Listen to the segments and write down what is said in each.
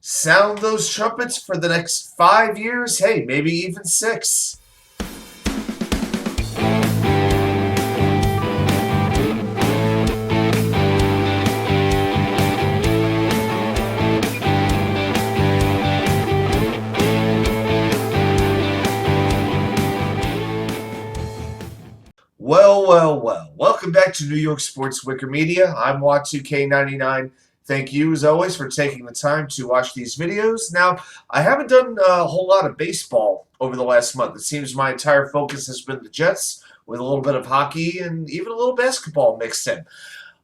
Sound those trumpets for the next 5 years, hey, maybe even 6. Well. Welcome back to New York Sports WickerMedia. I'm Wat2K99. Thank you, as always, for taking the time to watch these videos. Now, I haven't done a whole lot of baseball over the last month. It seems my entire focus has been the Jets, with a little bit of hockey and even a little basketball mixed in.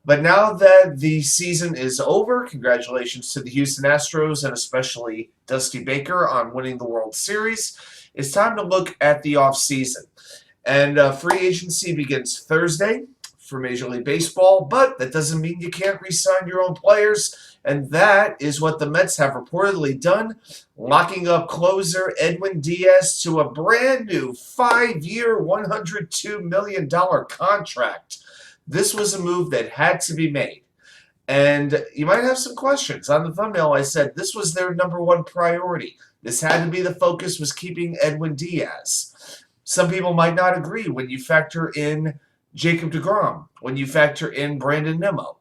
But now that the season is over, congratulations to the Houston Astros and especially Dusty Baker on winning the World Series. It's time to look at the offseason. And free agency begins Thursday for Major League Baseball, but that doesn't mean you can't re-sign your own players, and that is what the Mets have reportedly done, locking up closer Edwin Diaz to a brand new 5-year, $102 million contract. This was a move that had to be made. And you might have some questions. On the thumbnail, I said this was their #1 priority. This had to be the focus, was keeping Edwin Diaz. Some people might not agree when you factor in Jacob deGrom, when you factor in Brandon Nimmo.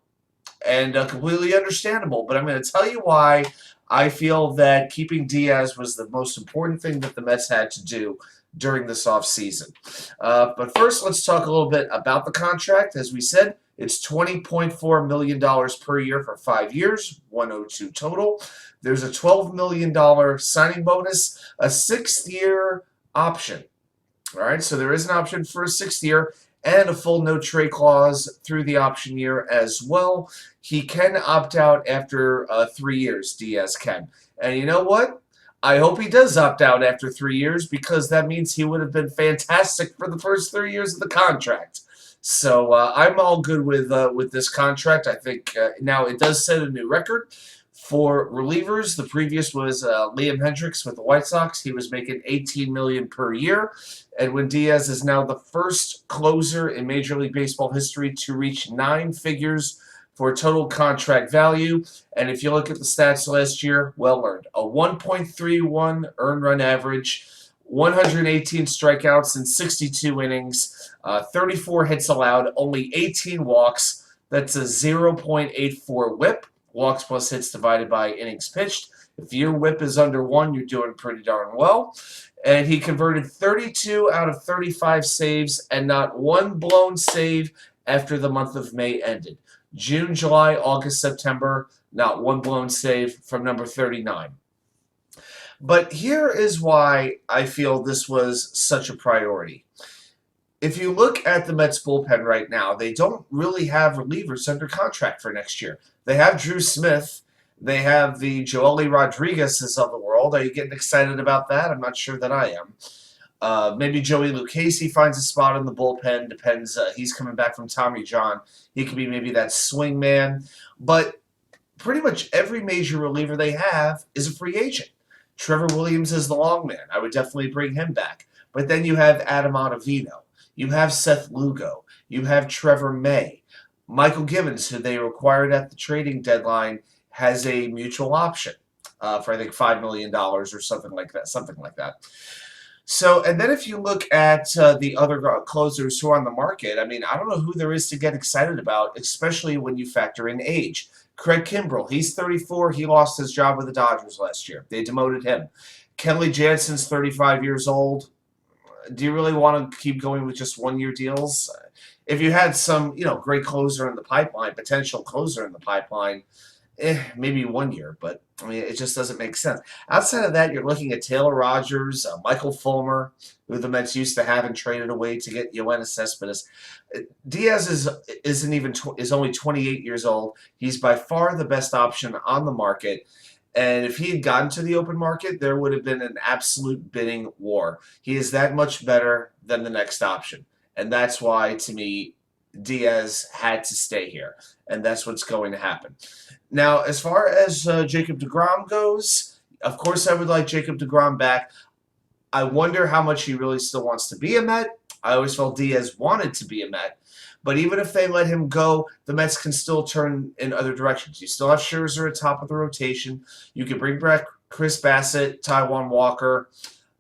And completely understandable, but I'm going to tell you why I feel that keeping Diaz was the most important thing that the Mets had to do during this offseason. But first, let's talk a little bit about the contract. As we said, it's $20.4 million per year for 5 years, 102 total. There's a $12 million signing bonus, a 6th-year option. All right, so there is an option for a 6th year and a full no-trade clause through the option year as well. He can opt out after 3 years, Diaz can. And you know what? I hope he does opt out after 3 years, because that means he would have been fantastic for the first 3 years of the contract. So I'm all good with this contract. I think now it does set a new record. For relievers, the previous was Liam Hendricks with the White Sox. He was making $18 million per year. Edwin Diaz is now the first closer in Major League Baseball history to reach 9 figures for total contract value. And if you look at the stats last year, well earned. A 1.31 earned run average, 118 strikeouts in 62 innings, 34 hits allowed, only 18 walks. That's a 0.84 whip. Walks plus hits divided by innings pitched. If your whip is under 1, you're doing pretty darn well. And he converted 32 out of 35 saves and not one blown save after the month of May ended. June, July, August, September, not one blown save from number 39. But here is why I feel this was such a priority. If you look at the Mets bullpen right now, they don't really have relievers under contract for next year. They have Drew Smith. They have the Joely Rodriguez's of the world. Are you getting excited about that? I'm not sure that I am. Maybe Joey Lucchesi finds a spot in the bullpen. Depends. He's coming back from Tommy John. He could be maybe that swing man. But pretty much every major reliever they have is a free agent. Trevor Williams is the long man. I would definitely bring him back. But then you have Adam Ottavino. You have Seth Lugo. You have Trevor May. Michael Givens, who they acquired at the trading deadline, has a mutual option for, I think, $5 million or something like that. So, and then if you look at the other closers who are on the market, I mean, I don't know who there is to get excited about, especially when you factor in age. Craig Kimbrell, he's 34. He lost his job with the Dodgers last year. They demoted him. Kenley Jansen's 35 years old. Do you really want to keep going with just 1-year deals? If you had some, great closer in the pipeline, potential closer in the pipeline, maybe 1 year, but I mean, it just doesn't make sense. Outside of that, you're looking at Taylor Rogers, Michael Fulmer, who the Mets used to have and traded away to get Yoenis Cespedes. Diaz is only 28 years old. He's by far the best option on the market. And if he had gotten to the open market, there would have been an absolute bidding war. He is that much better than the next option. And that's why, to me, Diaz had to stay here. And that's what's going to happen. Now, as far as Jacob deGrom goes, of course I would like Jacob deGrom back. I wonder how much he really still wants to be a Met. I always felt Diaz wanted to be a Met. But even if they let him go, the Mets can still turn in other directions. You still have Scherzer at top of the rotation. You can bring back Chris Bassett, Taijuan Walker,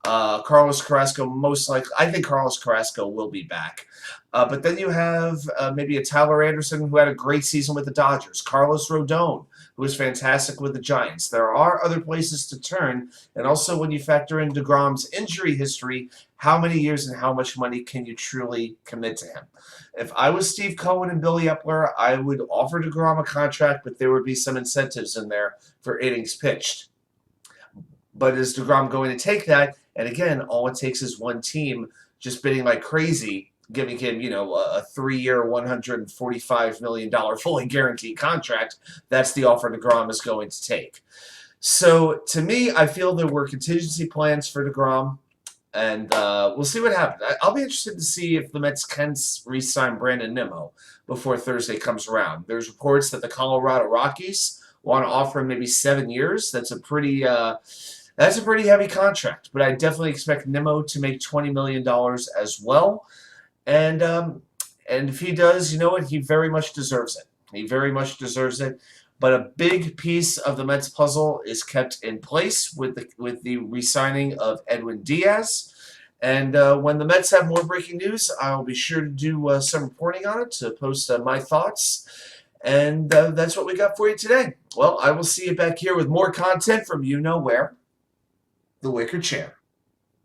Carlos Carrasco. Most likely, I think Carlos Carrasco will be back. But then you have maybe a Tyler Anderson who had a great season with the Dodgers. Carlos Rodon, who was fantastic with the Giants. There are other places to turn. And also when you factor in deGrom's injury history, how many years and how much money can you truly commit to him? If I was Steve Cohen and Billy Epler, I would offer deGrom a contract, but there would be some incentives in there for innings pitched. But is deGrom going to take that? And again, all it takes is one team just bidding like crazy, giving him, a 3-year, $145 million fully guaranteed contract. That's the offer deGrom is going to take. So to me, I feel there were contingency plans for deGrom. And we'll see what happens. I'll be interested to see if the Mets can re-sign Brandon Nimmo before Thursday comes around. There's reports that the Colorado Rockies want to offer him maybe 7 years. That's a pretty heavy contract. But I definitely expect Nimmo to make $20 million as well. And if he does, you know what? He very much deserves it. He very much deserves it. But a big piece of the Mets puzzle is kept in place with the re-signing of Edwin Diaz. And when the Mets have more breaking news, I'll be sure to do some reporting on it to post my thoughts. And that's what we got for you today. Well, I will see you back here with more content from you know where, the Wicker Chair.